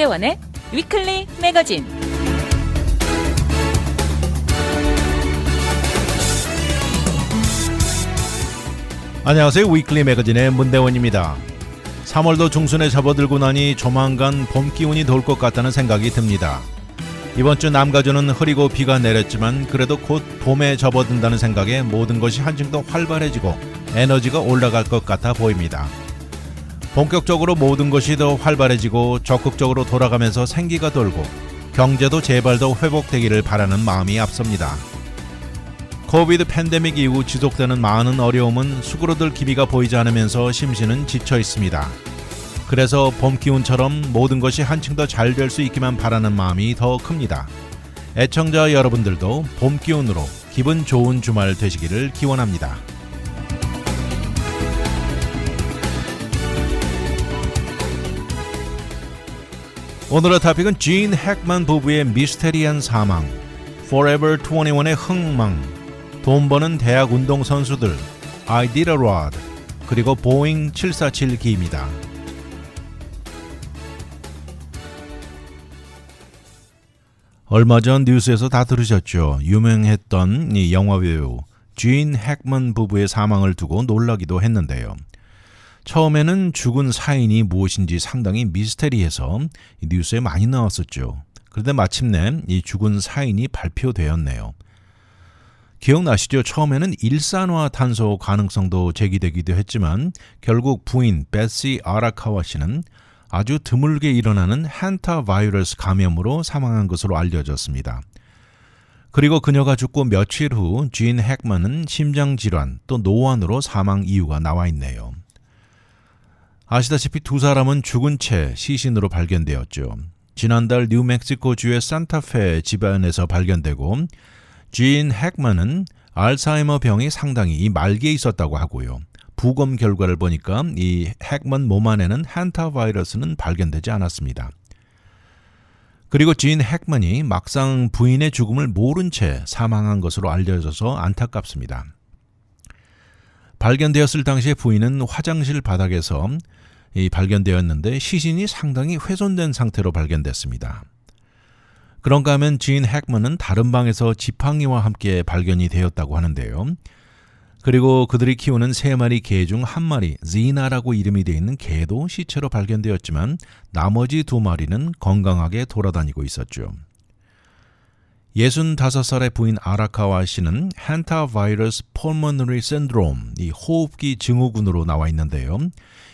문대원의 위클리 매거진. 안녕하세요. 위클리 매거진의 문대원입니다. 3월도 중순에 접어들고 나니 조만간 봄 기운이 돌 것 같다는 생각이 듭니다. 이번 주 남가주는 흐리고 비가 내렸지만 그래도 곧 봄에 접어든다는 생각에 모든 것이 한층 더 활발해지고 에너지가 올라갈 것 같아 보입니다. 본격적으로 모든 것이 더 활발해지고 적극적으로 돌아가면서 생기가 돌고 경제도 제발 더 회복되기를 바라는 마음이 앞섭니다. 코비드 팬데믹 이후 지속되는 많은 어려움은 수그러들 기미가 보이지 않으면서 심신은 지쳐 있습니다. 그래서 봄 기운처럼 모든 것이 한층 더 잘 될 수 있기만 바라는 마음이 더 큽니다. 애청자 여러분들도 봄 기운으로 기분 좋은 주말 되시기를 기원합니다. 오늘의 토픽은 진 핵만 부부의 미스테리한 사망, Forever 21의 흥망, 돈 버는 대학 운동선수들, Iditarod, 그리고 보잉 747기입니다. 얼마 전 뉴스에서 다 들으셨죠. 유명했던 이 영화배우 진 핵먼 부부의 사망을 두고 놀라기도 했는데요. 처음에는 죽은 사인이 무엇인지 상당히 미스테리해서 뉴스에 많이 나왔었죠. 그런데 마침내 이 죽은 사인이 발표되었네요. 기억나시죠? 처음에는 일산화탄소 가능성도 제기되기도 했지만 결국 부인 베시 아라카와 씨는 아주 드물게 일어나는 한타 바이러스 감염으로 사망한 것으로 알려졌습니다. 그리고 그녀가 죽고 며칠 후 진 핵만은 심장질환 또 노안으로 사망 이유가 나와 있네요. 아시다시피 두 사람은 죽은 채 시신으로 발견되었죠. 지난달 뉴멕시코주의 산타페 집안에서 발견되고 진 핵만은 알츠하이머 병이 상당히 말기에 있었다고 하고요. 부검 결과를 보니까 이 핵만 몸 안에는 한타 바이러스는 발견되지 않았습니다. 그리고 진 핵만이 막상 부인의 죽음을 모른 채 사망한 것으로 알려져서 안타깝습니다. 발견되었을 당시에 부인은 화장실 바닥에서 발견되었는데 시신이 상당히 훼손된 상태로 발견됐습니다. 그런가 하면 진 핵먼은 다른 방에서 지팡이와 함께 발견이 되었다고 하는데요. 그리고 그들이 키우는 3마리 개 중 1마리 지나라고 이름이 되어 있는 개도 시체로 발견되었지만 나머지 2마리는 건강하게 돌아다니고 있었죠. 65살의 부인 아라카와 씨는 한타바이러스 폴모너리 신드롬, 이 호흡기 증후군으로 나와 있는데요.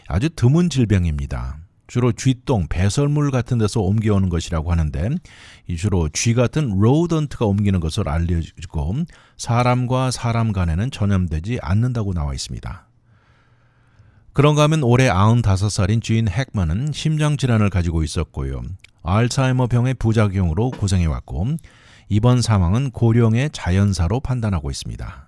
아주 드문 질병입니다. 주로 쥐똥, 배설물 같은 데서 옮겨오는 것이라고 하는데 주로 쥐 같은 로던트가 옮기는 것으로 알려지고 사람과 사람 간에는 전염되지 않는다고 나와 있습니다. 그런가 하면 올해 95살인 진 핵만은 심장질환을 가지고 있었고요. 알츠하이머 병의 부작용으로 고생해왔고 이번 사망은 고령의 자연사로 판단하고 있습니다.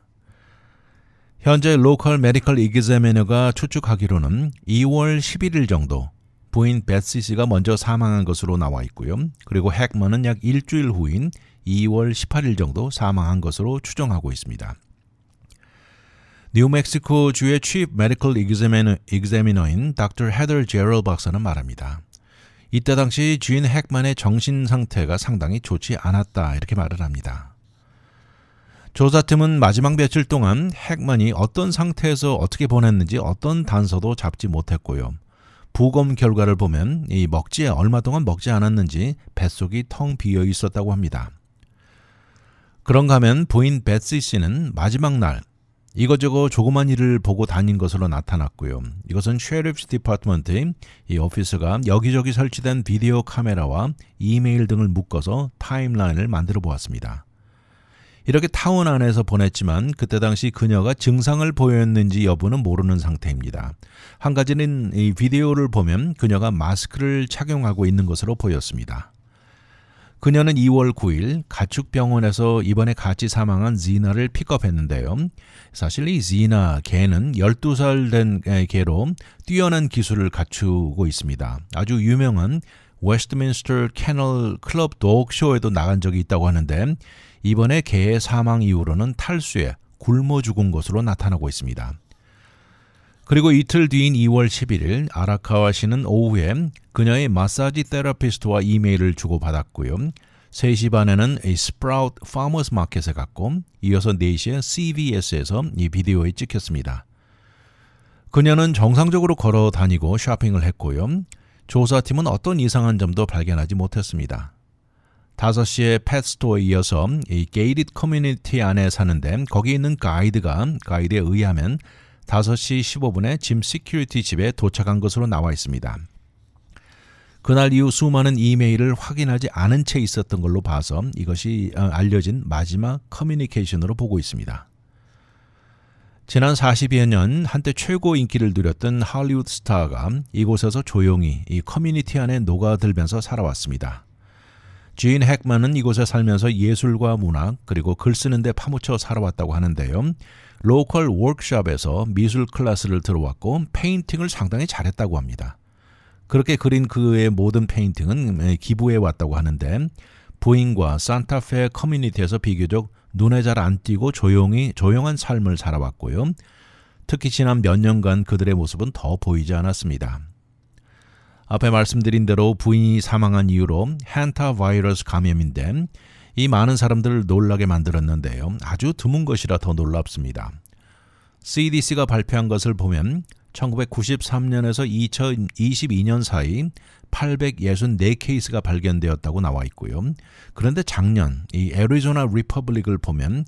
현재 로컬 메디컬 이그제미너가 추측하기로는 2월 11일 정도 부인 베시 씨가 먼저 사망한 것으로 나와 있고요. 그리고 핵먼은 약 일주일 후인 2월 18일 정도 사망한 것으로 추정하고 있습니다. 뉴멕시코주의 Chief Medical Examiner인 Dr. Heather Gerald 박사는 말합니다. 이때 당시 진 핵만의 정신 상태가 상당히 좋지 않았다 이렇게 말을 합니다. 조사팀은 마지막 며칠 동안 핵만이 어떤 상태에서 어떻게 보냈는지 어떤 단서도 잡지 못했고요. 부검 결과를 보면 얼마 동안 먹지 않았는지 뱃속이 텅 비어 있었다고 합니다. 그런가 하면 부인 베시 씨는 마지막 날 이것저것 조그만 일을 보고 다닌 것으로 나타났고요. 이것은 셰리프스 디파트먼트의 이 오피스가 여기저기 설치된 비디오 카메라와 이메일 등을 묶어서 타임라인을 만들어 보았습니다. 이렇게 타운 안에서 보냈지만 그때 당시 그녀가 증상을 보였는지 여부는 모르는 상태입니다. 한 가지는 이 비디오를 보면 그녀가 마스크를 착용하고 있는 것으로 보였습니다. 그녀는 2월 9일 가축병원에서 이번에 같이 사망한 지나를 픽업했는데요. 사실 이 지나 개는 12살 된 개로 뛰어난 기술을 갖추고 있습니다. 아주 유명한 웨스트민스터 캐널 클럽 도그쇼에도 나간 적이 있다고 하는데 이번에 개의 사망 이후로는 탈수에 굶어 죽은 것으로 나타나고 있습니다. 그리고 이틀 뒤인 2월 11일 아라카와 씨는 오후에 그녀의 마사지 테라피스트와 이메일을 주고받았고요. 3시 반에는 스프라우트 파머스 마켓에 갔고 이어서 4시에 CVS에서 이 비디오에 찍혔습니다. 그녀는 정상적으로 걸어 다니고 쇼핑을 했고요. 조사팀은 어떤 이상한 점도 발견하지 못했습니다. 5시에 펫스토어에 이어서 이 게이티드 커뮤니티 안에 사는데 거기 있는 가이드에 의하면 5시 15분에 짐 시큐리티 집에 도착한 것으로 나와 있습니다. 그날 이후 수많은 이메일을 확인하지 않은 채 있었던 걸로 봐서 이것이 알려진 마지막 커뮤니케이션으로 보고 있습니다. 지난 40여 년 한때 최고 인기를 누렸던 할리우드 스타가 이곳에서 조용히 이 커뮤니티 안에 녹아들면서 살아왔습니다. 주인 핵만은 이곳에 살면서 예술과 문학 그리고 글 쓰는 데 파묻혀 살아왔다고 하는데요. 로컬 워크숍에서 미술 클래스를 들어왔고 페인팅을 상당히 잘했다고 합니다. 그렇게 그린 그의 모든 페인팅은 기부해 왔다고 하는데 부인과 산타페 커뮤니티에서 비교적 눈에 잘 안 띄고 조용한 삶을 살아왔고요. 특히 지난 몇 년간 그들의 모습은 더 보이지 않았습니다. 앞에 말씀드린 대로 부인이 사망한 이후로 한타 바이러스 감염인데 이 많은 사람들을 놀라게 만들었는데요. 아주 드문 것이라 더 놀랍습니다. CDC가 발표한 것을 보면 1993년에서 2022년 사이 864케이스가 발견되었다고 나와 있고요. 그런데 작년 이 애리조나 리퍼블릭을 보면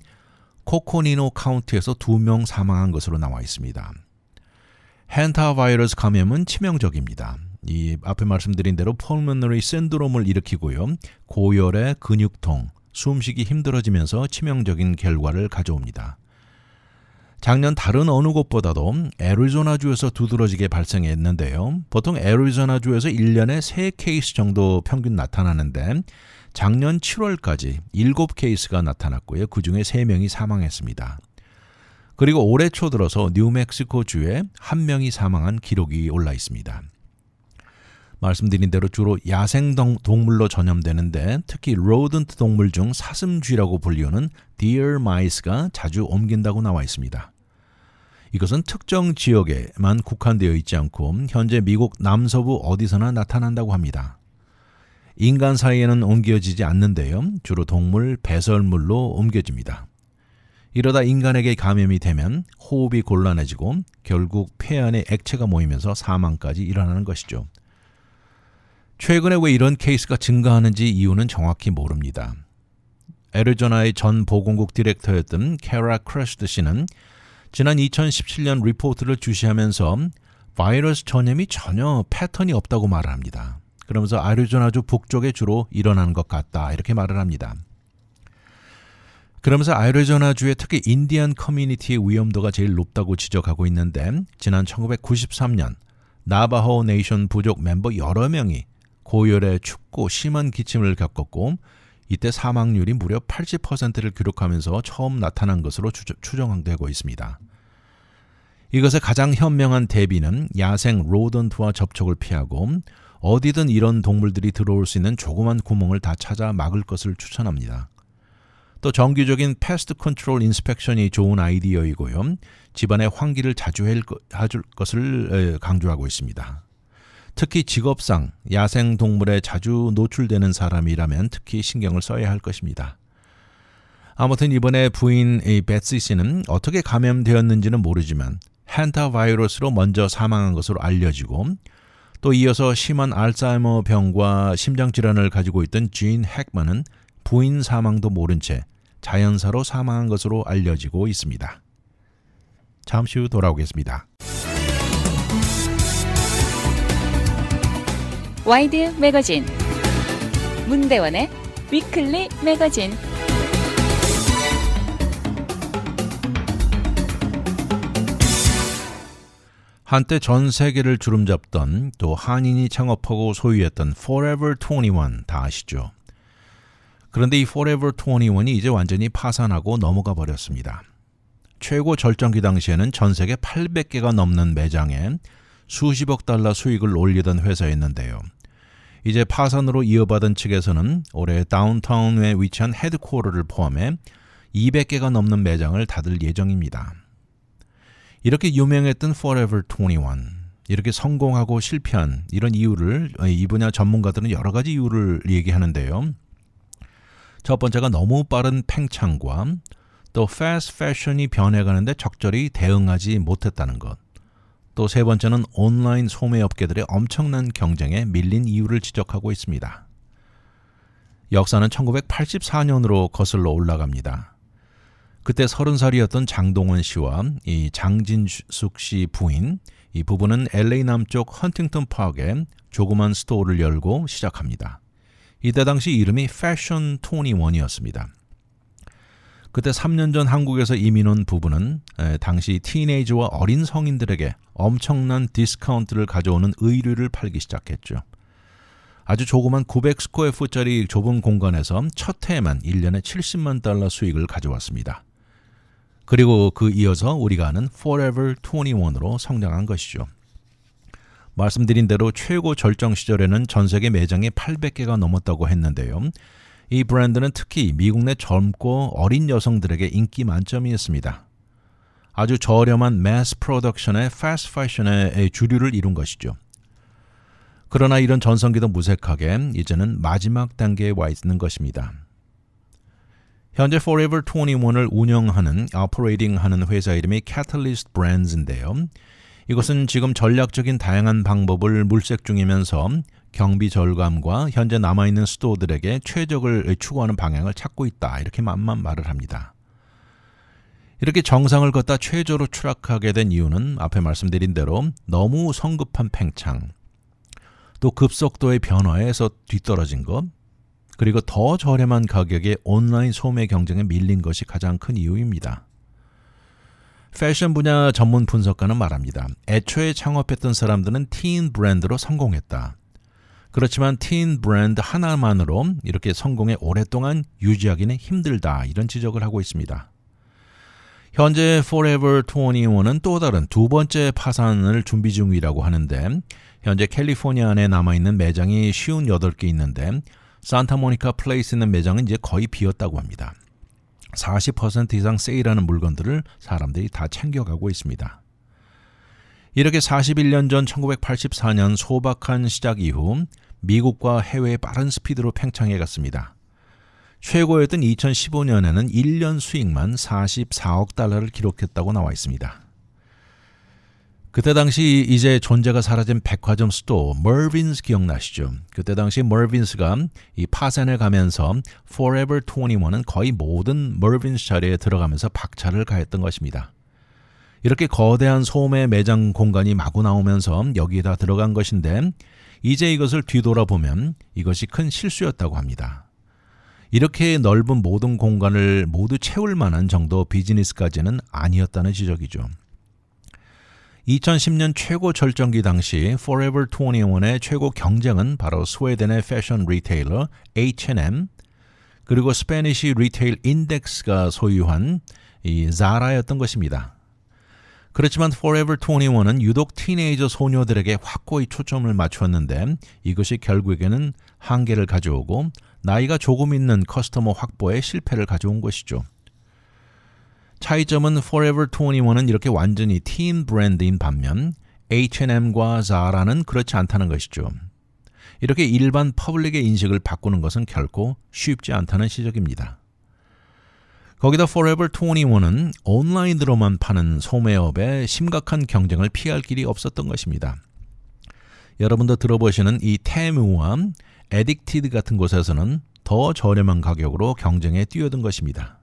코코니노 카운티에서 2명 사망한 것으로 나와 있습니다. 한타 바이러스 감염은 치명적입니다. 이 앞에 말씀드린 대로 폴모너리 신드롬을 일으키고요. 고열의 근육통, 숨쉬기 힘들어지면서 치명적인 결과를 가져옵니다. 작년 다른 어느 곳보다도 애리조나주에서 두드러지게 발생했는데요. 보통 애리조나주에서 1년에 3케이스 정도 평균 나타나는데 작년 7월까지 7케이스가 나타났고요. 그중에 3명이 사망했습니다. 그리고 올해 초 들어서 뉴멕시코주에 1명이 사망한 기록이 올라 있습니다. 말씀드린 대로 주로 야생 동물로 전염되는데 특히 로던트 동물 중 사슴쥐라고 불리우는 deer mice가 자주 옮긴다고 나와 있습니다. 이것은 특정 지역에만 국한되어 있지 않고 현재 미국 남서부 어디서나 나타난다고 합니다. 인간 사이에는 옮겨지지 않는데요. 주로 동물, 배설물로 옮겨집니다. 이러다 인간에게 감염이 되면 호흡이 곤란해지고 결국 폐 안에 액체가 모이면서 사망까지 일어나는 것이죠. 최근에 왜 이런 케이스가 증가하는지 이유는 정확히 모릅니다. 애리조나의 전 보건국 디렉터였던 캐라 크래시드 씨는 지난 2017년 리포트를 주시하면서 바이러스 전염이 전혀 패턴이 없다고 말을 합니다. 그러면서 애리조나주 북쪽에 주로 일어나는 것 같다 이렇게 말을 합니다. 그러면서 애리조나주의 특히 인디안 커뮤니티의 위험도가 제일 높다고 지적하고 있는데 지난 1993년 나바호 네이션 부족 멤버 여러 명이 고열에 춥고 심한 기침을 겪었고 이때 사망률이 무려 80%를 기록하면서 처음 나타난 것으로 추정되고 있습니다. 이것의 가장 현명한 대비는 야생 로던트와 접촉을 피하고 어디든 이런 동물들이 들어올 수 있는 조그만 구멍을 다 찾아 막을 것을 추천합니다. 또 정기적인 패스트 컨트롤 인스펙션이 좋은 아이디어이고요. 집안에 환기를 자주 해줄 것을 강조하고 있습니다. 특히 직업상 야생 동물에 자주 노출되는 사람이라면 특히 신경을 써야 할 것입니다. 아무튼 이번에 부인 베시 씨는 어떻게 감염되었는지는 모르지만 한타 바이러스로 먼저 사망한 것으로 알려지고 또 이어서 심한 알츠하이머 병과 심장질환을 가지고 있던 주인 핵만은 부인 사망도 모른 채 자연사로 사망한 것으로 알려지고 있습니다. 잠시 후 돌아오겠습니다. 와이드 매거진 문대원의 위클리 매거진. 한때 전 세계를 주름잡던 또 한인이 창업하고 소유했던 Forever 21 다 아시죠? 그런데 이 Forever 21이 이제 완전히 파산하고 넘어가 버렸습니다. 최고 절정기 당시에는 전 세계 800개가 넘는 매장에 수십억 달러 수익을 올리던 회사였는데요. 이제 파산으로 이어받은 측에서는 올해 다운타운에 위치한 헤드쿼터를 포함해 200개가 넘는 매장을 닫을 예정입니다. 이렇게 유명했던 Forever 21, 이렇게 성공하고 실패한 이런 이유를 이 분야 전문가들은 여러 가지 이유를 얘기하는데요. 첫 번째가 너무 빠른 팽창과 또 패스트 패션이 변해가는데 적절히 대응하지 못했다는 것. 또 세 번째는 온라인 소매업계들의 엄청난 경쟁에 밀린 이유를 지적하고 있습니다. 역사는 1984년으로 거슬러 올라갑니다. 그때 30살이었던 장동원 씨와 이 장진숙 씨 부인, 이 부부는 LA 남쪽 헌팅턴 파크에 조그만 스토어를 열고 시작합니다. 이때 당시 이름이 패션 21이었습니다. 그때 3년 전 한국에서 이민 온 부부는 당시 티네이저와 어린 성인들에게 엄청난 디스카운트를 가져오는 의류를 팔기 시작했죠. 아주 조그만 900스퀘어풋짜리 좁은 공간에서 첫 해에만 1년에 $70만 수익을 가져왔습니다. 그리고 그 이어서 우리가 아는 Forever 21으로 성장한 것이죠. 말씀드린 대로 최고 절정 시절에는 전 세계 매장이 800개가 넘었다고 했는데요. 이 브랜드는 특히 미국 내 젊고 어린 여성들에게 인기 만점이었습니다. 아주 저렴한 매스 프로덕션의 패스트 패션의 주류를 이룬 것이죠. 그러나 이런 전성기도 무색하게 이제는 마지막 단계에 와 있는 것입니다. 현재 Forever 21을 운영하는, 오퍼레이팅하는 회사 이름이 Catalyst Brands인데요. 이것은 지금 전략적인 다양한 방법을 물색 중이면서 경비 절감과 현재 남아있는 스토어들에게 최적을 추구하는 방향을 찾고 있다. 이렇게만 말을 합니다. 이렇게 정상을 걷다 최저로 추락하게 된 이유는 앞에 말씀드린 대로 너무 성급한 팽창, 또 급속도의 변화에서 뒤떨어진 것, 그리고 더 저렴한 가격의 온라인 소매 경쟁에 밀린 것이 가장 큰 이유입니다. 패션 분야 전문 분석가는 말합니다. 애초에 창업했던 사람들은 틴 브랜드로 성공했다. 그렇지만 틴 브랜드 하나만으로 이렇게 성공에 오랫동안 유지하기는 힘들다. 이런 지적을 하고 있습니다. 현재 Forever 21은 또 다른 두 번째 파산을 준비 중이라고 하는데 현재 캘리포니아 안에 남아있는 매장이 58개 있는데 산타모니카 플레이스 있는 매장은 이제 거의 비었다고 합니다. 40% 이상 세일하는 물건들을 사람들이 다 챙겨가고 있습니다. 이렇게 41년 전 1984년 소박한 시작 이후 미국과 해외의 빠른 스피드로 팽창해 갔습니다. 최고였던 2015년에는 1년 수익만 $44억 기록했다고 나와 있습니다. 그때 당시 이제 존재가 사라진 백화점 스토어 머빈스 기억나시죠? 그때 당시 머빈스가 이 파산을 가면서 Forever 21은 거의 모든 머빈스 자리에 들어가면서 박차를 가했던 것입니다. 이렇게 거대한 소매 매장 공간이 마구 나오면서 여기에다 들어간 것인데 이제 이것을 뒤돌아보면 이것이 큰 실수였다고 합니다. 이렇게 넓은 모든 공간을 모두 채울 만한 정도 비즈니스까지는 아니었다는 지적이죠. 2010년 최고 절정기 당시 Forever 21의 최고 경쟁은 바로 스웨덴의 패션 리테일러 H&M 그리고 스페니시 리테일 인덱스가 소유한 이 자라였던 것입니다. 그렇지만 Forever 21은 유독 티네이저 소녀들에게 확고히 초점을 맞췄는데 이것이 결국에는 한계를 가져오고 나이가 조금 있는 커스터머 확보에 실패를 가져온 것이죠. 차이점은 Forever 21은 이렇게 완전히 틴 브랜드인 반면 H&M과 자라는 그렇지 않다는 것이죠. 이렇게 일반 퍼블릭의 인식을 바꾸는 것은 결코 쉽지 않다는 지적입니다. 거기다 Forever 21은 온라인으로만 파는 소매업의 심각한 경쟁을 피할 길이 없었던 것입니다. 여러분도 들어보시는 이 테무와 에딕티드 같은 곳에서는 더 저렴한 가격으로 경쟁에 뛰어든 것입니다.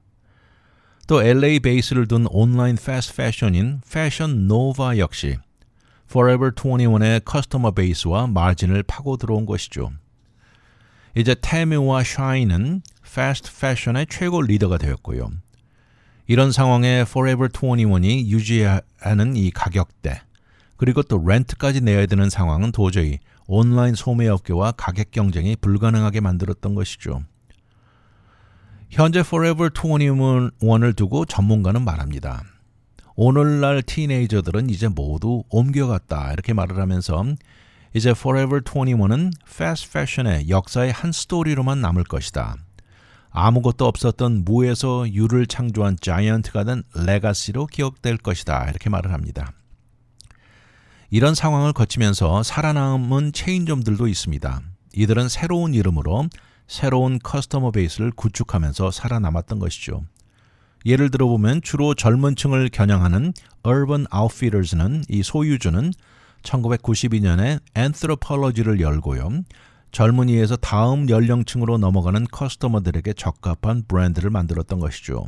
또 LA 베이스를 둔 온라인 패스트 패션인 패션 노바 역시 Forever 21의 커스터머 베이스와 마진을 파고 들어온 것이죠. 이제 테뮤와 샤인은 패스트 패션의 최고 리더가 되었고요. 이런 상황에 Forever 21이 유지해야 하는 이 가격대 그리고 또 렌트까지 내야 되는 상황은 도저히 온라인 소매업계와 가격 경쟁이 불가능하게 만들었던 것이죠. 현재 Forever 21을 두고 전문가는 말합니다. 오늘날 티네이저들은 이제 모두 옮겨갔다 이렇게 말을 하면서 이제 Forever 21은 패스트 패션의 역사의 한 스토리로만 남을 것이다. 아무것도 없었던 무에서 유를 창조한 자이언트가 된 레가시로 기억될 것이다. 이렇게 말을 합니다. 이런 상황을 거치면서 살아남은 체인점들도 있습니다. 이들은 새로운 이름으로 새로운 커스터머 베이스를 구축하면서 살아남았던 것이죠. 예를 들어보면 주로 젊은 층을 겨냥하는 Urban Outfitters는 이 소유주는 1992년에 Anthropologie를 열고요. 젊은이에서 다음 연령층으로 넘어가는 커스터머들에게 적합한 브랜드를 만들었던 것이죠.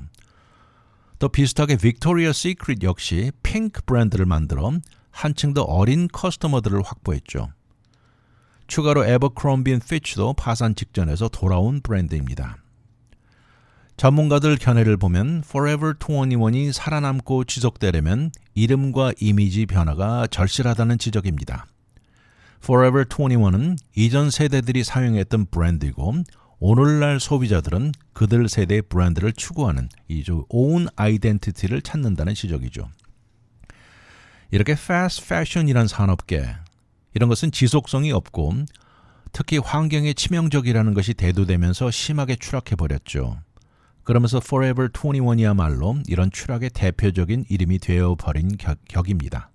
또 비슷하게 Victoria's Secret 역시 핑크 브랜드를 만들어 한층 더 어린 커스터머들을 확보했죠. 추가로 Abercrombie Fitch도 파산 직전에서 돌아온 브랜드입니다. 전문가들 견해를 보면 Forever 21이 살아남고 지속되려면 이름과 이미지 변화가 절실하다는 지적입니다. Forever 21은 이전 세대들이 사용했던 브랜드이고 오늘날 소비자들은 그들 세대의 브랜드를 추구하는 이 own identity를 찾는다는 지적이죠. 이렇게 fast fashion이란 산업계, 이런 것은 지속성이 없고 특히 환경에 치명적이라는 것이 대두되면서 심하게 추락해버렸죠. 그러면서 Forever 21이야말로 이런 추락의 대표적인 이름이 되어버린 격입니다.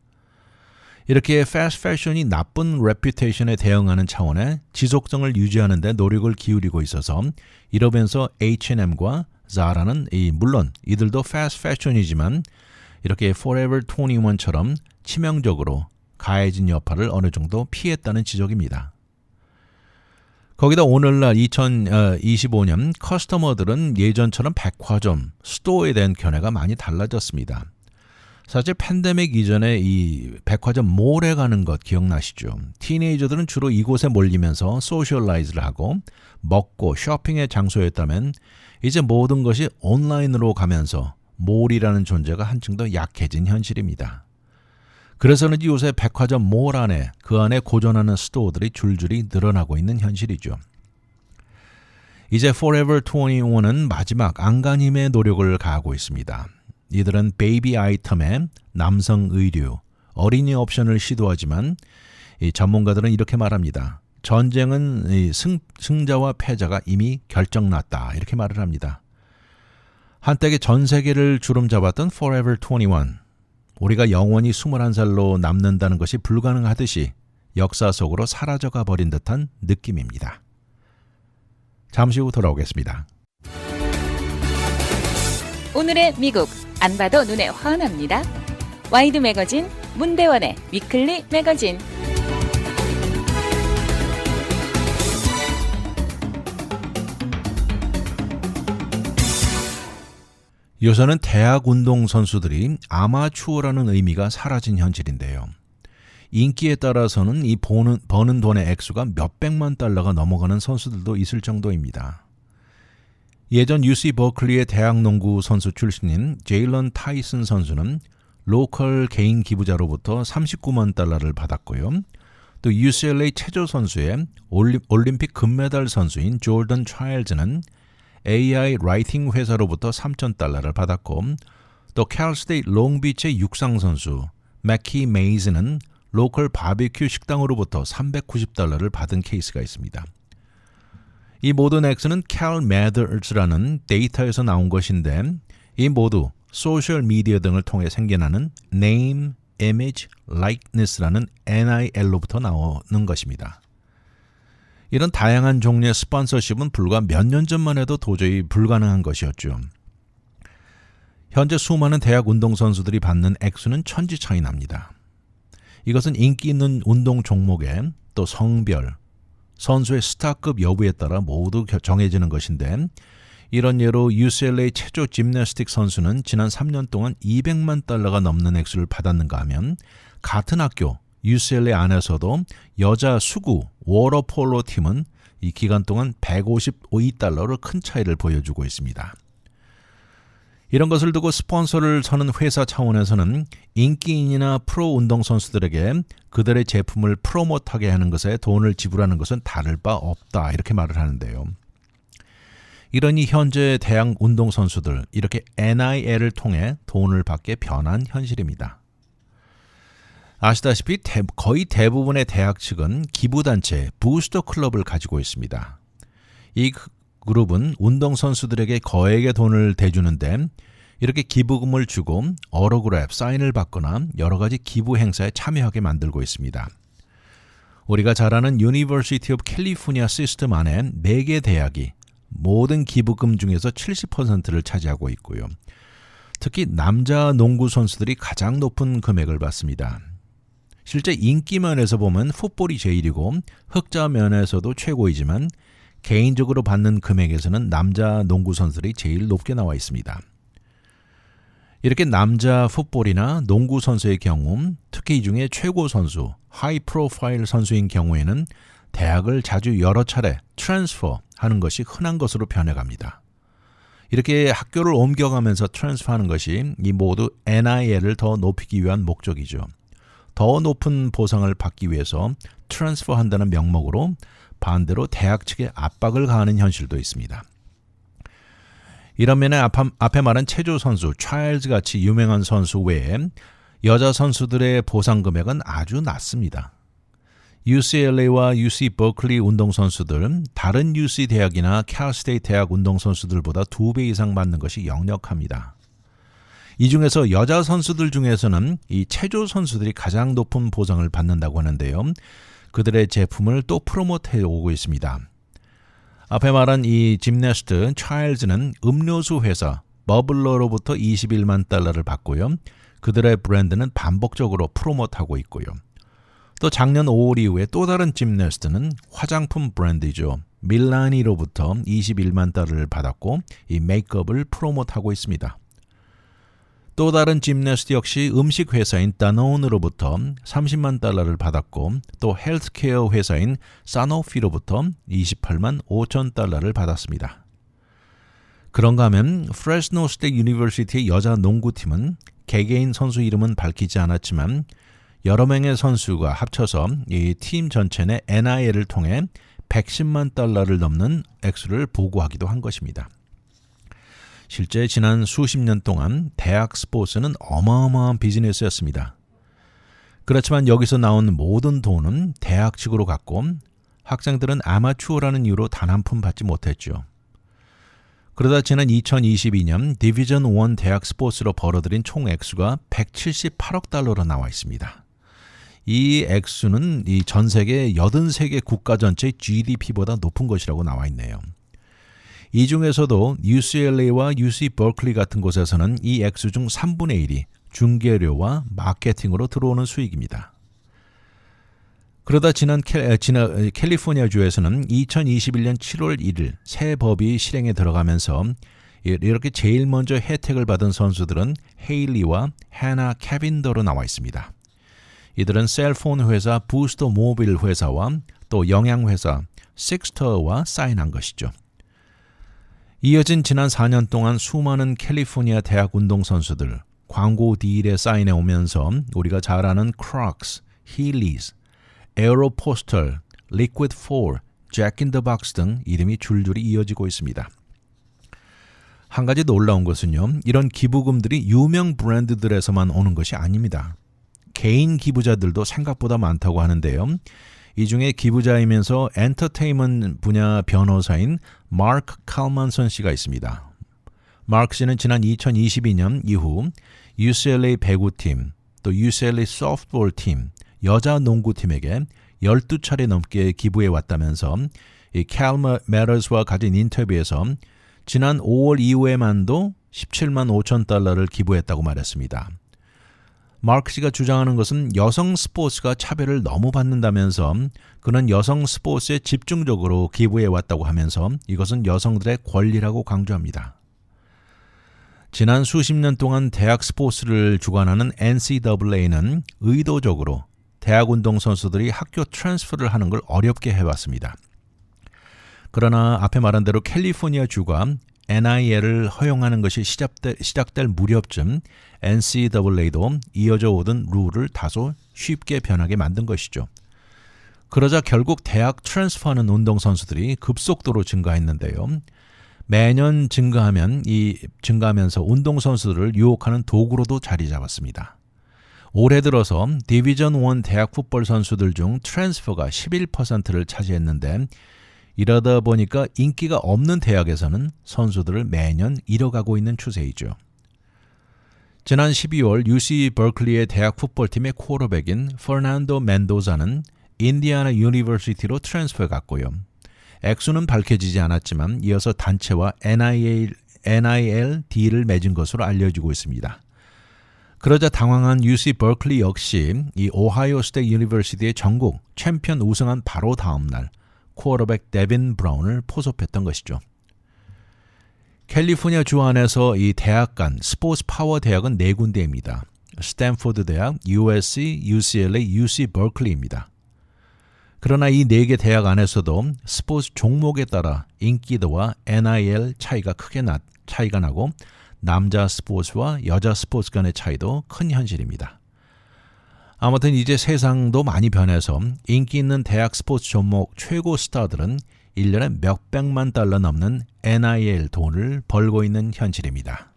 이렇게 fast fashion이 나쁜 reputation에 대응하는 차원의 지속성을 유지하는 데 노력을 기울이고 있어서 이러면서 H&M과 Zara는 물론 이들도 fast fashion이지만 이렇게 Forever 21처럼 치명적으로 가해진 여파를 어느 정도 피했다는 지적입니다. 거기다 오늘날 2025년 커스터머들은 예전처럼 백화점, 스토어에 대한 견해가 많이 달라졌습니다. 사실 팬데믹 이전에 이 백화점 몰에 가는 것 기억나시죠? 티네이저들은 주로 이곳에 몰리면서 소셜라이즈를 하고 먹고 쇼핑의 장소였다면 이제 모든 것이 온라인으로 가면서 몰이라는 존재가 한층 더 약해진 현실입니다. 그래서는지 요새 백화점 몰 안에 그 안에 고전하는 스토어들이 줄줄이 늘어나고 있는 현실이죠. 이제 Forever 21은 마지막 안간힘의 노력을 가하고 있습니다. 이들은 베이비 아이템에 남성 의류, 어린이 옵션을 시도하지만 이 전문가들은 이렇게 말합니다. 전쟁은 승자와 패자가 이미 결정났다. 이렇게 말을 합니다. 한때 전 세계를 주름잡았던 Forever 21. 우리가 영원히 21살로 남는다는 것이 불가능하듯이 역사 속으로 사라져가 버린 듯한 느낌입니다. 잠시 후 돌아오겠습니다. 오늘의 미국 안 봐도 눈에 환합니다. 와이드 매거진 문대원의 위클리 매거진. 요새는 대학 운동 선수들이 아마추어라는 의미가 사라진 현실인데요. 인기에 따라서는 이 버는 돈의 액수가 몇백만 달러가 넘어가는 선수들도 있을 정도입니다. 예전 UC 버클리의 대학 농구 선수 출신인 제일런 타이슨 선수는 로컬 개인 기부자로부터 39만 달러를 받았고요. 또 UCLA 체조 선수의 올림픽 금메달 선수인 조던 차일즈는 AI 라이팅 회사로부터 3,000달러를 받았고 또 캘스테이트 롱비치의 육상 선수 맥키 메이즈는 로컬 바비큐 식당으로부터 390달러를 받은 케이스가 있습니다. 이 모든 액수는 캘 매더스라는 데이터에서 나온 것인데 이 모두 소셜미디어 등을 통해 생겨나는 Name, Image, Likeness라는 NIL로부터 나오는 것입니다. 이런 다양한 종류의 스폰서십은 불과 몇 년 전만 해도 도저히 불가능한 것이었죠. 현재 수많은 대학 운동선수들이 받는 액수는 천지 차이 납니다. 이것은 인기 있는 운동 종목에 또 성별, 선수의 스타급 여부에 따라 모두 정해지는 것인데 이런 예로 UCLA 체조 짐내스틱 선수는 지난 3년 동안 200만 달러가 넘는 액수를 받았는가 하면 같은 학교 UCLA 안에서도 여자 수구 워터폴로 팀은 이 기간 동안 152달러로 큰 차이를 보여주고 있습니다. 이런 것을 두고 스폰서를 서는 회사 차원에서는 인기인이나 프로 운동선수들에게 그들의 제품을 프로모트하게 하는 것에 돈을 지불하는 것은 다를 바 없다 이렇게 말을 하는데요. 이러니 현재 대학 운동선수들 이렇게 NIL을 통해 돈을 받게 변한 현실입니다. 아시다시피 거의 대부분의 대학 측은 기부단체 부스터 클럽을 가지고 있습니다. 이 그룹은 운동선수들에게 거액의 돈을 대주는데 이렇게 기부금을 주고 어로그래프, 사인을 받거나 여러 가지 기부 행사에 참여하게 만들고 있습니다. 우리가 잘 아는 University of California 시스템 안에 4개 대학이 모든 기부금 중에서 70%를 차지하고 있고요. 특히 남자 농구 선수들이 가장 높은 금액을 받습니다. 실제 인기 면에서 보면 풋볼이 제일이고 흑자 면에서도 최고이지만 개인적으로 받는 금액에서는 남자 농구 선수들이 제일 높게 나와 있습니다. 이렇게 남자 풋볼이나 농구 선수의 경우 특히 이 중에 최고 선수, 하이 프로파일 선수인 경우에는 대학을 자주 여러 차례 트랜스퍼 하는 것이 흔한 것으로 변해갑니다. 이렇게 학교를 옮겨가면서 트랜스퍼하는 것이 이 모두 NIL을 더 높이기 위한 목적이죠. 더 높은 보상을 받기 위해서 트랜스퍼한다는 명목으로 반대로 대학 측에 압박을 가하는 현실도 있습니다. 이런 면에 앞에 말한 체조 선수, 차일즈 같이 유명한 선수 외에 여자 선수들의 보상 금액은 아주 낮습니다. UCLA와 UC 버클리 운동선수들, 다른 UC 대학이나 캘스테이트 대학 운동선수들보다 2배 이상 받는 것이 역력합니다. 이 중에서 여자 선수들 중에서는 이 체조 선수들이 가장 높은 보상을 받는다고 하는데요. 그들의 제품을 또 프로모트해 오고 있습니다. 앞에 말한 이 짐내스트 차일즈는 음료수 회사 버블러로부터 $21만 받고요. 그들의 브랜드는 반복적으로 프로모트하고 있고요. 또 작년 5월 이후에 또 다른 짐내스트는 화장품 브랜드이죠. 밀라니로부터 $21만 받았고 이 메이크업을 프로모트하고 있습니다. 또 다른 짐내스트 역시 음식 회사인 다노우로부터 $30만 받았고 또 헬스케어 회사인 사노피로부터 $28만 5천 받았습니다. 그런가 하면 프레스노 스테이트 유니버시티의 여자 농구팀은 개개인 선수 이름은 밝히지 않았지만 여러 명의 선수가 합쳐서 이 팀 전체 내 NIL을 통해 $110만 넘는 액수를 보고하기도 한 것입니다. 실제 지난 수십 년 동안 대학 스포츠는 어마어마한 비즈니스였습니다. 그렇지만 여기서 나온 모든 돈은 대학 측으로 갔고 학생들은 아마추어라는 이유로 단 한 푼 받지 못했죠. 그러다 지난 2022년 디비전 1 대학 스포츠로 벌어들인 총 액수가 $178억 나와 있습니다. 이 액수는 이 전 세계 83개 국가 전체 GDP보다 높은 것이라고 나와 있네요. 이 중에서도 UCLA와 UC 버클리 같은 곳에서는 이 액수 중 3분의 1이 중개료와 마케팅으로 들어오는 수익입니다. 그러다 지난 캘리포니아주에서는 2021년 7월 1일 새 법이 실행에 들어가면서 이렇게 제일 먼저 혜택을 받은 선수들은 헤일리와 해나 캐빈더로 나와 있습니다. 이들은 셀폰 회사 부스터 모빌 회사와 또 영양회사 식스터와 사인한 것이죠. 이어진 지난 4년 동안 수많은 캘리포니아 대학 운동선수들 광고 딜에 사인해 오면서 우리가 잘 아는 크록스, 힐리스, 에어로포스털, 리퀴드 4, 잭 인 더 박스 등 이름이 줄줄이 이어지고 있습니다. 한 가지 놀라운 것은요. 이런 기부금들이 유명 브랜드들에서만 오는 것이 아닙니다. 개인 기부자들도 생각보다 많다고 하는데요. 이 중에 기부자이면서 엔터테인먼트 분야 변호사인 마크 칼만선 씨가 있습니다. 마크 씨는 지난 2022년 이후 UCLA 배구팀, 또 UCLA 소프트볼 팀, 여자 농구팀에게 12차례 넘게 기부해 왔다면서 이 캘 메러스와 가진 인터뷰에서 지난 5월 이후에만도 $17만 5천 기부했다고 말했습니다. 마크 씨가 주장하는 것은 여성 스포츠가 차별을 너무 받는다면서 그는 여성 스포츠에 집중적으로 기부해 왔다고 하면서 이것은 여성들의 권리라고 강조합니다. 지난 수십 년 동안 대학 스포츠를 주관하는 NCAA는 의도적으로 대학 운동선수들이 학교 트랜스퍼를 하는 걸 어렵게 해왔습니다. 그러나 앞에 말한 대로 캘리포니아주가 NIL을 허용하는 것이 시작될 무렵쯤 NCAA도 이어져 오던 룰을 다소 쉽게 변하게 만든 것이죠. 그러자 결국 대학 트랜스퍼하는 운동선수들이 급속도로 증가했는데요. 매년 증가하면서 운동선수들을 유혹하는 도구로도 자리 잡았습니다. 올해 들어서 디비전 1 대학 풋볼 선수들 중 트랜스퍼가 11%를 차지했는데 이러다 보니까 인기가 없는 대학에서는 선수들을 매년 잃어가고 있는 추세이죠. 지난 12월 UC 버클리의 대학 풋볼팀의 쿼터백인 퍼난도 멘도자는 인디애나 유니버시티로 트랜스퍼 갔고요. 액수는 밝혀지지 않았지만 이어서 단체와 NIL 딜을 맺은 것으로 알려지고 있습니다. 그러자 당황한 UC 버클리 역시 이 오하이오 스테이트 유니버시티의 전국 챔피언 우승한 바로 다음 날 쿼터백 데빈 브라운을 포섭했던 것이죠. 캘리포니아 주 안에서 이 대학 간 스포츠 파워 대학은 4군데입니다. 스탠포드 대학, USC, UCLA, UC 버클리입니다. 그러나 이 4개 대학 안에서도 스포츠 종목에 따라 인기도와 NIL 차이가 나고 남자 스포츠와 여자 스포츠 간의 차이도 큰 현실입니다. 아무튼 이제 세상도 많이 변해서 인기 있는 대학 스포츠 종목 최고 스타들은 1년에 몇백만 달러 넘는 NIL 돈을 벌고 있는 현실입니다.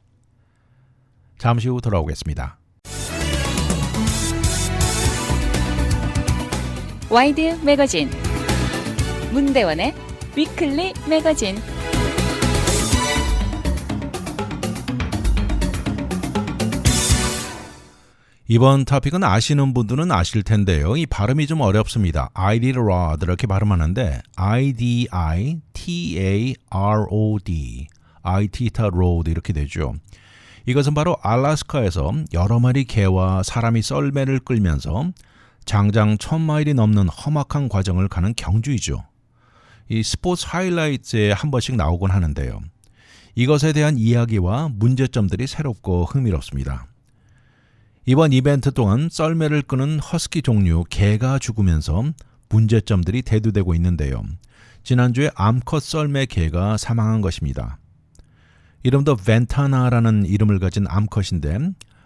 잠시 후 돌아오겠습니다. 와이드 매거진 문대원의 위클리 매거진 이번 토픽은 아시는 분들은 아실 텐데요. 이 발음이 좀 어렵습니다. Iditarod 이렇게 발음하는데 I-D-I-T-A-R-O-D Iditarod 이렇게 되죠. 이것은 바로 알래스카에서 여러 마리 개와 사람이 썰매를 끌면서 장장 1000마일이 넘는 험악한 과정을 가는 경주이죠. 이 스포츠 하이라이트에 한 번씩 나오곤 하는데요. 이것에 대한 이야기와 문제점들이 새롭고 흥미롭습니다. 이번 이벤트 동안 썰매를 끄는 허스키 종류 개가 죽으면서 문제점들이 대두되고 있는데요. 지난주에 암컷 썰매 개가 사망한 것입니다. 이름도 벤타나라는 이름을 가진 암컷인데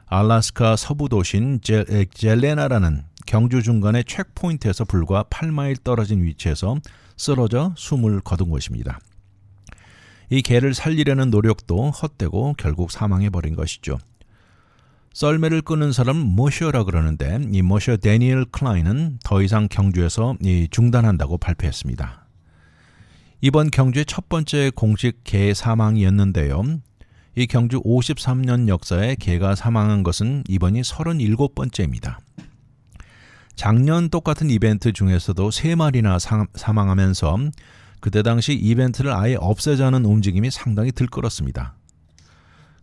알래스카 서부 도시인 젤레나라는 경주 중간의 체크포인트에서 불과 8마일 떨어진 위치에서 쓰러져 숨을 거둔 것입니다. 이 개를 살리려는 노력도 헛되고 결국 사망해버린 것이죠. 썰매를 끄는 사람은 모셔라 그러는데 이 모셔 데니엘 클라인은 더 이상 경주에서 중단한다고 발표했습니다. 이번 경주의 첫 번째 공식 개 사망이었는데요. 이 경주 53년 역사에 개가 사망한 것은 이번이 37번째입니다. 작년 똑같은 이벤트 중에서도 3마리나 사망하면서 그때 당시 이벤트를 아예 없애자는 움직임이 상당히 들끓었습니다.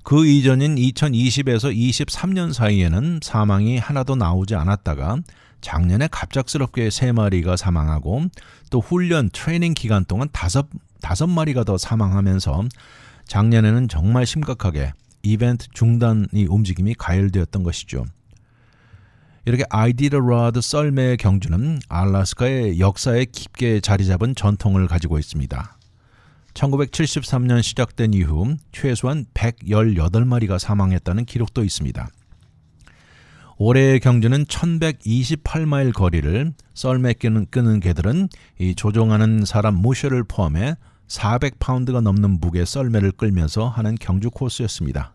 그 이전인 2020에서 23년 사이에는 사망이 하나도 나오지 않았다가 작년에 갑작스럽게 3마리가 사망하고 또 훈련 트레이닝 기간 동안 5마리가 더 사망하면서 작년에는 정말 심각하게 이벤트 중단의 움직임이 가열되었던 것이죠. 이렇게 아이디타로드 썰매 경주는 알래스카의 역사에 깊게 자리 잡은 전통을 가지고 있습니다. 1973년 시작된 이후 최소한 118마리가 사망했다는 기록도 있습니다. 올해의 경주는 1128마일 거리를 썰매 끄는 개들은 이 조종하는 사람 무셔를 포함해 400파운드가 넘는 무게 썰매를 끌면서 하는 경주 코스였습니다.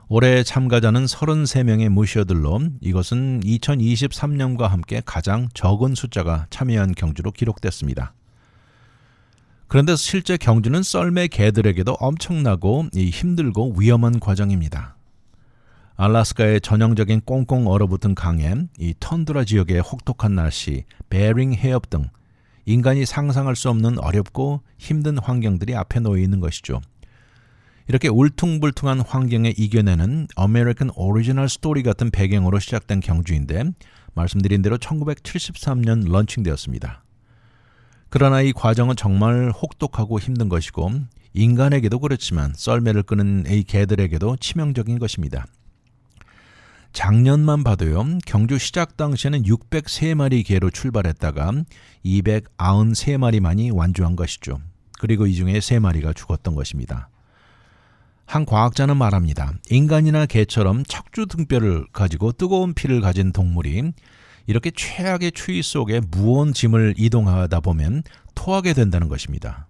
올해 참가자는 33명의 무셔들로 이것은 2023년과 함께 가장 적은 숫자가 참여한 경주로 기록됐습니다. 그런데 실제 경주는 썰매 개들에게도 엄청나고 힘들고 위험한 과정입니다. 알래스카의 전형적인 꽁꽁 얼어붙은 강에 이 턴드라 지역의 혹독한 날씨, 베링 해협 등 인간이 상상할 수 없는 어렵고 힘든 환경들이 앞에 놓여 있는 것이죠. 이렇게 울퉁불퉁한 환경에 이겨내는 아메리칸 오리지널 스토리 같은 배경으로 시작된 경주인데 말씀드린 대로 1973년 런칭되었습니다. 그러나 이 과정은 정말 혹독하고 힘든 것이고 인간에게도 그렇지만 썰매를 끄는 이 개들에게도 치명적인 것입니다. 작년만 봐도요. 경주 시작 당시에는 603마리 개로 출발했다가 293마리만이 완주한 것이죠. 그리고 이 중에 3마리가 죽었던 것입니다. 한 과학자는 말합니다. 인간이나 개처럼 척추 등뼈를 가지고 뜨거운 피를 가진 동물이 이렇게 최악의 추위 속에 무거운 짐을 이동하다 보면 토하게 된다는 것입니다.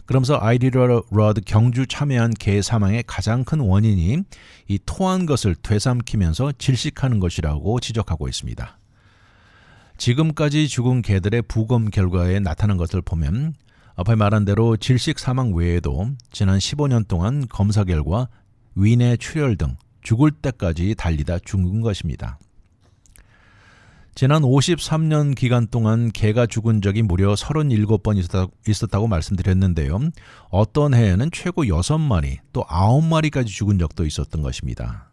그러면서 아이디타로드 경주 참여한 개 사망의 가장 큰 원인이 이 토한 것을 되삼키면서 질식하는 것이라고 지적하고 있습니다. 지금까지 죽은 개들의 부검 결과에 나타난 것을 보면 앞에 말한 대로 질식 사망 외에도 지난 15년 동안 검사 결과 위내 출혈 등 죽을 때까지 달리다 죽은 것입니다. 지난 53년 기간 동안 개가 죽은 적이 무려 37번 있었다고 말씀드렸는데요. 어떤 해에는 최고 6마리 또 9마리까지 죽은 적도 있었던 것입니다.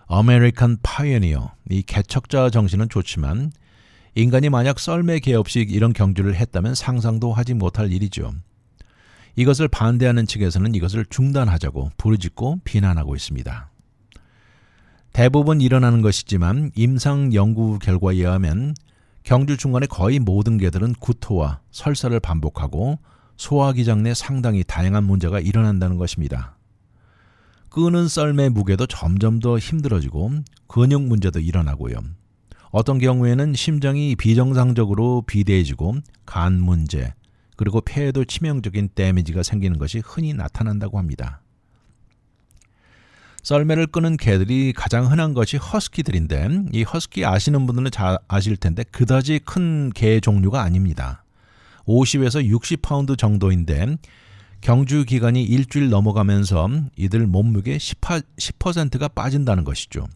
아메리칸 파이어니어, 이 개척자 정신은 좋지만 인간이 만약 썰매 개 없이 이런 경주를 했다면 상상도 하지 못할 일이죠. 이것을 반대하는 측에서는 이것을 중단하자고 부르짖고 비난하고 있습니다. 대부분 일어나는 것이지만 임상 연구 결과에 의하면 경주 중간에 거의 모든 개들은 구토와 설사를 반복하고 소화기장 내 상당히 다양한 문제가 일어난다는 것입니다. 끄는 썰매 무게도 점점 더 힘들어지고 근육 문제도 일어나고요. 어떤 경우에는 심장이 비정상적으로 비대해지고 간 문제, 그리고 폐에도 치명적인 데미지가 생기는 것이 흔히 나타난다고 합니다. 썰매를 끄는 개들이 가장 흔한 것이 허스키들인데 이 허스키 아시는 분들은 잘 아실 텐데 그다지 큰 개 종류가 아닙니다. 50에서 60파운드 정도인데 경주 기간이 일주일 넘어가면서 이들 몸무게 10%가 빠진다는 것이죠.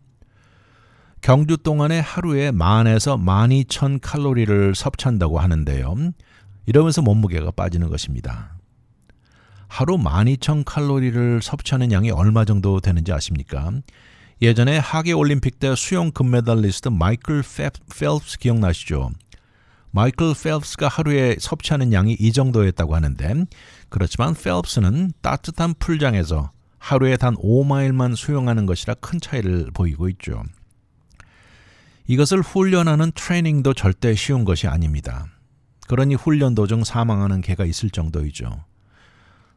경주 동안에 하루에 10,000에서 12,000 칼로리를 섭취한다고 하는데요. 이러면서 몸무게가 빠지는 것입니다. 하루 12,000 칼로리를 섭취하는 양이 얼마 정도 되는지 아십니까? 예전에 하계올림픽 때 수영 금메달리스트 마이클 펠프스 기억나시죠? 마이클 펠프스가 하루에 섭취하는 양이 이 정도였다고 하는데 그렇지만 펠프스는 따뜻한 풀장에서 하루에 단 5마일만 수영하는 것이라 큰 차이를 보이고 있죠. 이것을 훈련하는 트레이닝도 절대 쉬운 것이 아닙니다. 그러니 훈련 도중 사망하는 개가 있을 정도이죠.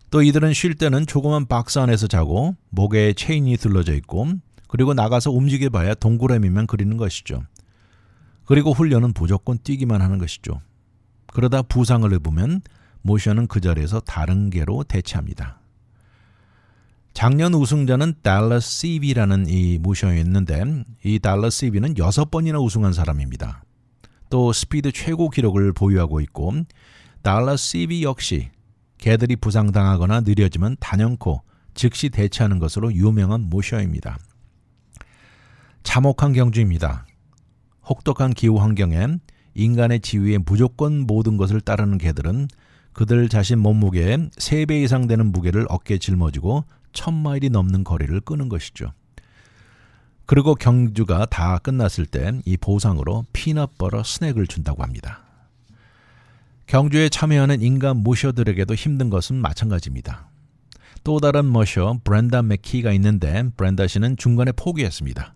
또 이들은 쉴 때는 조그만 박스 안에서 자고 목에 체인이 둘러져 있고 그리고 나가서 움직여봐야 동그라미만 그리는 것이죠. 그리고 훈련은 무조건 뛰기만 하는 것이죠. 그러다 부상을 입으면 모션은 그 자리에서 다른 개로 대체합니다. 작년 우승자는 달러스 시비라는 이 모션이었는데 이 달러스 시비는 6번이나 우승한 사람입니다. 또 스피드 최고 기록을 보유하고 있고 달러스 시비 역시 개들이 부상당하거나 느려지면 단연코 즉시 대체하는 것으로 유명한 모셔입니다. 참혹한 경주입니다. 혹독한 기후 환경에 인간의 지위에 무조건 모든 것을 따르는 개들은 그들 자신 몸무게의 3배 이상 되는 무게를 어깨에 짊어지고 1000마일이 넘는 거리를 끄는 것이죠. 그리고 경주가 다 끝났을 때 이 보상으로 피넛버터 스낵을 준다고 합니다. 경주에 참여하는 인간 모셔들에게도 힘든 것은 마찬가지입니다. 또 다른 모셔 브렌다 맥키가 있는데 브렌다 씨는 중간에 포기했습니다.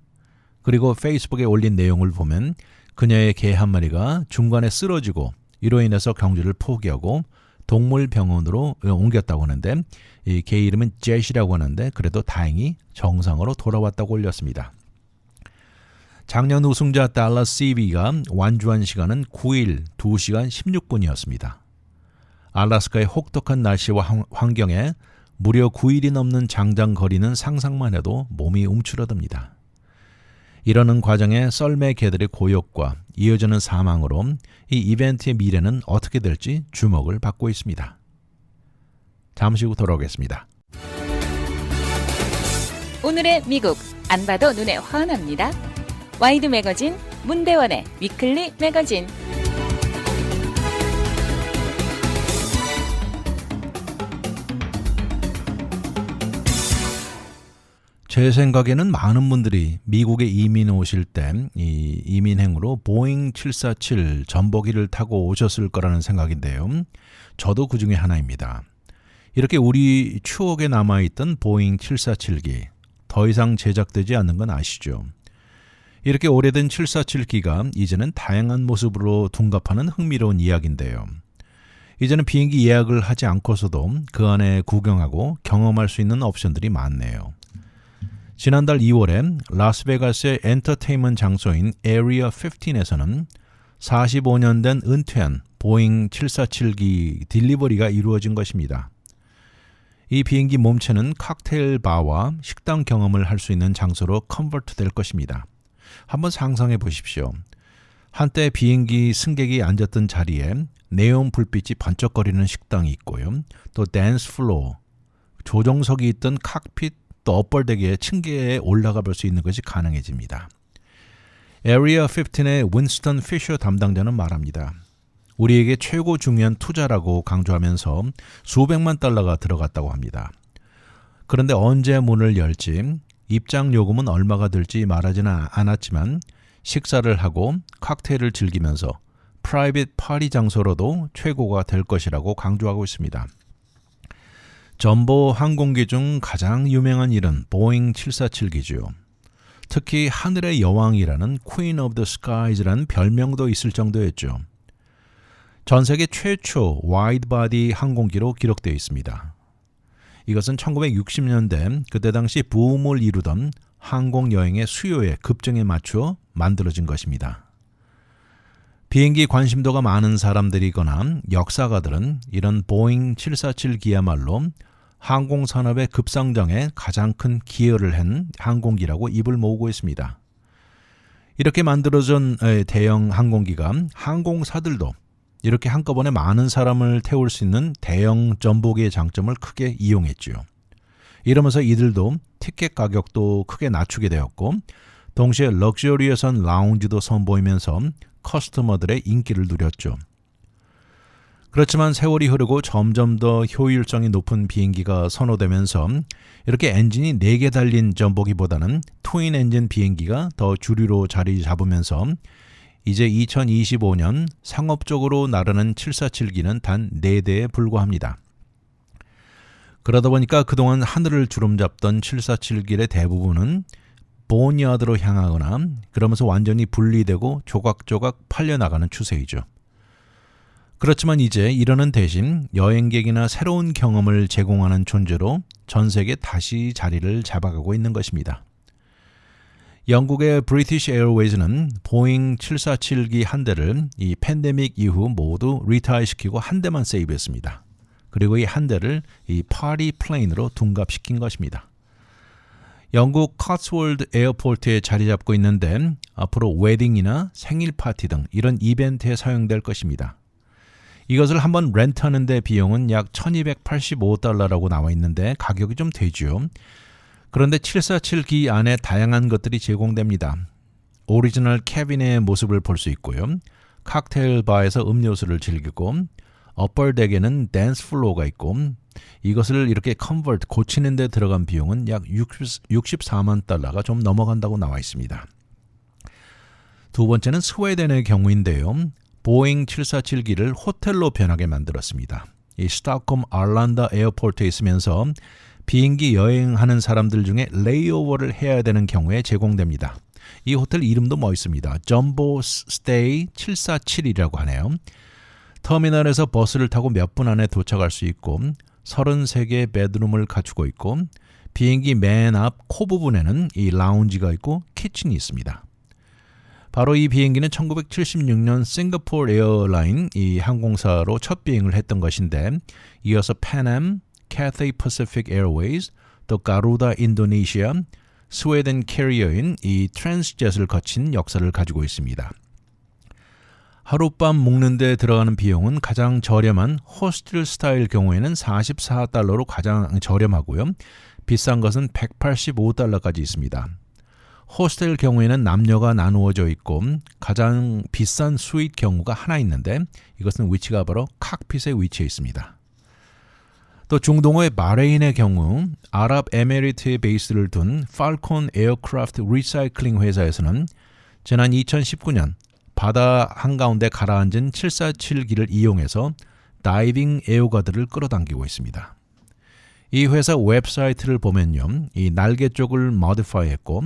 그리고 페이스북에 올린 내용을 보면 그녀의 개 한 마리가 중간에 쓰러지고 이로 인해서 경주를 포기하고 동물병원으로 옮겼다고 하는데 이 개 이름은 젯이라고 하는데 그래도 다행히 정상으로 돌아왔다고 올렸습니다. 작년 우승자 달러스 시비가 완주한 시간은 9일 2시간 16분이었습니다. 알래스카의 혹독한 날씨와 환경에 무려 9일이 넘는 장장거리는 상상만 해도 몸이 움츠러듭니다. 이러는 과정에 썰매 개들의 고역과 이어지는 사망으로 이 이벤트의 미래는 어떻게 될지 주목을 받고 있습니다. 잠시 후 돌아오겠습니다. 오늘의 미국 안 봐도 눈에 환합니다. 와이드 매거진 문대원의 위클리 매거진. 제 생각에는 많은 분들이 미국에 이민 오실 때 이 이민행으로 보잉 747 전보기를 타고 오셨을 거라는 생각인데요. 저도 그 중에 하나입니다. 이렇게 우리 추억에 남아있던 보잉 747기 더 이상 제작되지 않는 건 아시죠? 이렇게 오래된 747기가 이제는 다양한 모습으로 둔갑하는 흥미로운 이야기인데요. 이제는 비행기 예약을 하지 않고서도 그 안에 구경하고 경험할 수 있는 옵션들이 많네요. 지난달 2월에 라스베가스의 엔터테인먼트 장소인 에리어 15에서는 45년 된 은퇴한 보잉 747기 딜리버리가 이루어진 것입니다. 이 비행기 몸체는 칵테일 바와 식당 경험을 할 수 있는 장소로 컨버트 될 것입니다. 한번 상상해 보십시오. 한때 비행기 승객이 앉았던 자리에 네온 불빛이 번쩍거리는 식당이 있고요. 또 댄스 플로어, 조종석이 있던 칵핏, 또 업벌대기의 층계에 올라가 볼 수 있는 것이 가능해집니다. 에리어 15의 윈스턴 피셔 담당자는 말합니다. 우리에게 최고 중요한 투자라고 강조하면서 수백만 달러가 들어갔다고 합니다. 그런데 언제 문을 열지, 입장 요금은 얼마가 들지 말하지는 않았지만 식사를 하고 칵테일을 즐기면서 프라이빗 파티 장소로도 최고가 될 것이라고 강조하고 있습니다. 전보 항공기 중 가장 유명한 일은 보잉 747기죠. 특히 하늘의 여왕이라는 Queen of the Skies라는 별명도 있을 정도였죠. 전 세계 최초 와이드바디 항공기로 기록되어 있습니다. 이것은 1960년대 그때 당시 붐을 이루던 항공여행의 수요의 급증에 맞춰 만들어진 것입니다. 비행기 관심도가 많은 사람들이거나 역사가들은 이런 보잉 747기야말로 항공산업의 급성장에 가장 큰 기여를 한 항공기라고 입을 모으고 있습니다. 이렇게 만들어진 대형 항공기가 항공사들도 이렇게 한꺼번에 많은 사람을 태울 수 있는 대형 전복의 장점을 크게 이용했죠. 이러면서 이들도 티켓 가격도 크게 낮추게 되었고 동시에 럭셔리해선 라운지도 선보이면서 커스터머들의 인기를 누렸죠. 그렇지만 세월이 흐르고 점점 더 효율성이 높은 비행기가 선호되면서 이렇게 엔진이 4개 달린 전보기보다는 트윈 엔진 비행기가 더 주류로 자리 잡으면서 이제 2025년 상업적으로 나르는 747기는 단 4대에 불과합니다. 그러다 보니까 그동안 하늘을 주름잡던 747기의 대부분은 본야드로 향하거나 그러면서 완전히 분리되고 조각조각 팔려나가는 추세이죠. 그렇지만 이제 이러는 대신 여행객이나 새로운 경험을 제공하는 존재로 전 세계에 다시 자리를 잡아가고 있는 것입니다. 영국의 브리티시 에어웨이즈는 보잉 747기 한 대를 이 팬데믹 이후 모두 리타이어시키고 한 대만 세이브했습니다. 그리고 이 한 대를 이 파티 플레인으로 둔갑시킨 것입니다. 영국 커츠월드 에어포트에 자리 잡고 있는데 앞으로 웨딩이나 생일 파티 등 이런 이벤트에 사용될 것입니다. 이것을 한번 렌트하는 데 비용은 약 1285달러라고 나와 있는데 가격이 좀 되죠. 그런데 747기 안에 다양한 것들이 제공됩니다. 오리지널 캐빈의 모습을 볼 수 있고요. 칵테일 바에서 음료수를 즐기고 업벌덱에는 댄스 플로어가 있고 이것을 이렇게 컨버트 고치는 데 들어간 비용은 약 64만 달러가 좀 넘어간다고 나와 있습니다. 두 번째는 스웨덴의 경우인데요. 보잉 747기를 호텔로 변하게 만들었습니다. 이 스톡홈 알란다 에어포트에 있으면서 비행기 여행하는 사람들 중에 레이오버를 해야 되는 경우에 제공됩니다. 이 호텔 이름도 멋있습니다. 점보 스테이 747이라고 하네요. 터미널에서 버스를 타고 몇 분 안에 도착할 수 있고 33개의 베드룸을 갖추고 있고 비행기 맨 앞 코 부분에는 이 라운지가 있고 키친이 있습니다. 바로 이 비행기는 1976년 싱가포르 에어라인 이 항공사로 첫 비행을 했던 것인데 이어서 패남, 캐থ이 퍼시픽 에어웨이즈, 또 가루다 인도네시아, 스웨덴 캐리어인 이 트랜스젯을 거친 역사를 가지고 있습니다. 하룻밤 묵는 데 들어가는 비용은 가장 저렴한 호스텔 스타일 경우에는 44달러로 가장 저렴하고요. 비싼 것은 185달러까지 있습니다. 호스텔 경우에는 남녀가 나누어져 있고 가장 비싼 스윗 경우가 하나 있는데 이것은 위치가 바로 칵핏에 위치해 있습니다. 또 중동의 바레인의 경우 아랍에미리트에 베이스를 둔 팔콘 에어크래프트 리사이클링 회사에서는 지난 2019년 바다 한가운데 가라앉은 747기를 이용해서 다이빙 애호가들을 끌어당기고 있습니다. 이 회사 웹사이트를 보면요. 이 날개 쪽을 모디파이했고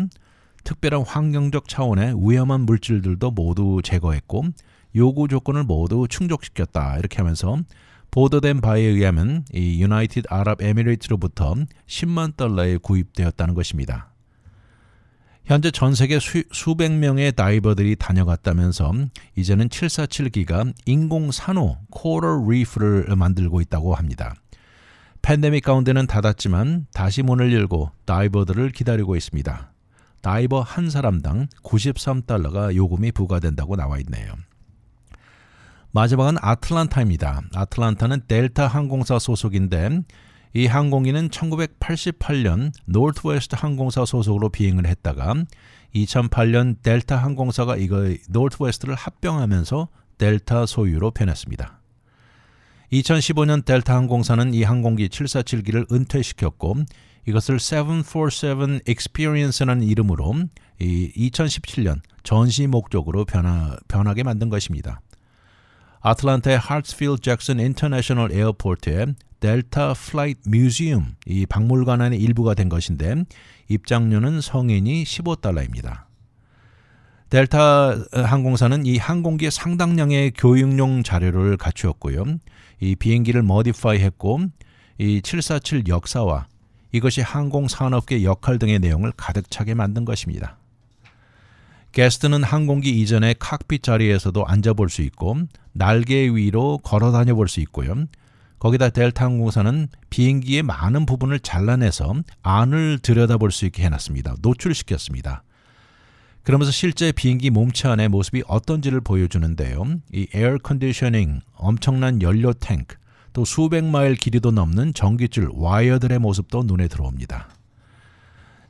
특별한 환경적 차원의 위험한 물질들도 모두 제거했고 요구 조건을 모두 충족시켰다. 이렇게 하면서 보도된 바에 의하면 이 유나이티드 아랍에미리트로부터 10만 달러에 구입되었다는 것입니다. 현재 전 세계 수백 명의 다이버들이 다녀갔다면서 이제는 747기가 인공산호 코럴 리프를 만들고 있다고 합니다. 팬데믹 가운데는 닫았지만 다시 문을 열고 다이버들을 기다리고 있습니다. 다이버 한 사람당 93달러가 요금이 부과된다고 나와 있네요. 마지막은 아틀란타입니다. 아틀란타는 델타 항공사 소속인데 이 항공기는 1988년 노스웨스트 항공사 소속으로 비행을 했다가 2008년 델타 항공사가 이거 노스웨스트를 합병하면서 델타 소유로 변했습니다. 2015년 델타 항공사는 이 항공기 747기를 은퇴시켰고 이것을 747 Experience라는 이름으로 2017년 전시 목적으로 변하게 만든 것입니다. 아틀란타의 하츠필드 잭슨 인터내셔널 에어포트에 델타 플라이트 뮤지엄, 이 박물관의 일부가 된 것인데 입장료는 성인이 $15입니다. 델타 항공사는 이 항공기에 상당량의 교육용 자료를 갖추었고요. 이 비행기를 모디파이했고 이 747 역사와 이것이 항공산업계 역할 등의 내용을 가득 차게 만든 것입니다. 게스트는 항공기 이전의 칵핏 자리에서도 앉아볼 수 있고 날개 위로 걸어 다녀 볼 수 있고요. 거기다 델타 항공사는 비행기의 많은 부분을 잘라내서 안을 들여다볼 수 있게 해놨습니다. 노출시켰습니다. 그러면서 실제 비행기 몸체 안의 모습이 어떤지를 보여주는데요. 이 에어 컨디셔닝, 엄청난 연료 탱크, 또 수백 마일 길이도 넘는 전기줄, 와이어들의 모습도 눈에 들어옵니다.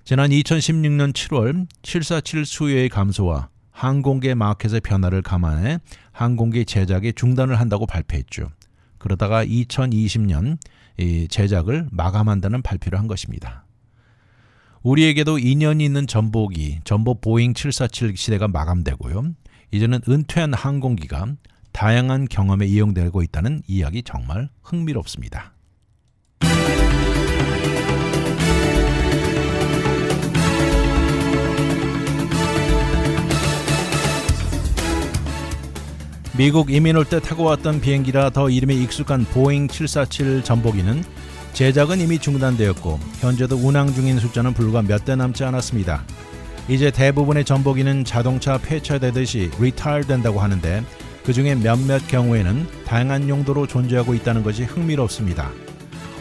지난 2016년 7월 747 수요의 감소와 항공기 마켓의 변화를 감안해 항공기 제작의 중단을 한다고 발표했죠. 그러다가 2020년 이 제작을 마감한다는 발표를 한 것입니다. 우리에게도 인연이 있는 전보기, 전보 보잉 747 시대가 마감되고요. 이제는 은퇴한 항공기가 다양한 경험에 이용되고 있다는 이야기 정말 흥미롭습니다. 미국 이민 올 때 타고 왔던 비행기라 더 이름이 익숙한 보잉 747 전보기는 제작은 이미 중단되었고 현재도 운항 중인 숫자는 불과 몇 대 남지 않았습니다. 이제 대부분의 전보기는 자동차 폐차되듯이 리타일 된다고 하는데 그중에 몇몇 경우에는 다양한 용도로 존재하고 있다는 것이 흥미롭습니다.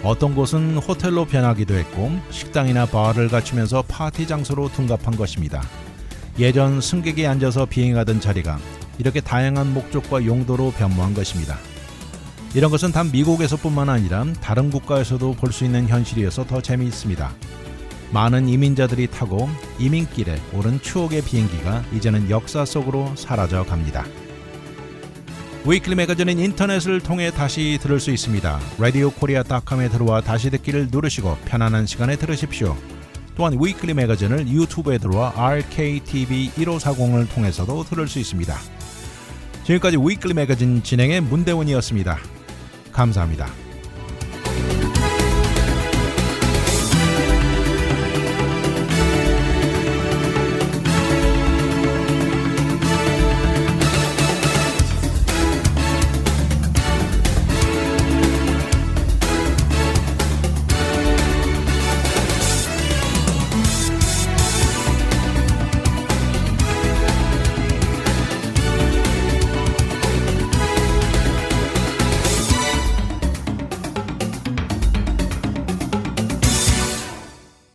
어떤 곳은 호텔로 변하기도 했고 식당이나 바를 갖추면서 파티 장소로 둔갑한 것입니다. 예전 승객이 앉아서 비행하던 자리가 이렇게 다양한 목적과 용도로 변모한 것입니다. 이런 것은 단 미국에서뿐만 아니라 다른 국가에서도 볼 수 있는 현실이어서 더 재미있습니다. 많은 이민자들이 타고 이민길에 오른 추억의 비행기가 이제는 역사 속으로 사라져 갑니다. 위클리 매거진은 인터넷을 통해 다시 들을 수 있습니다. radiokorea.com에 들어와 다시 듣기를 누르시고 편안한 시간에 들으십시오. 또한 위클리 매거진을 유튜브에 들어와 RKTV 1540을 통해서도 들을 수 있습니다. 지금까지 위클리 매거진 진행의 문대원이었습니다. 감사합니다.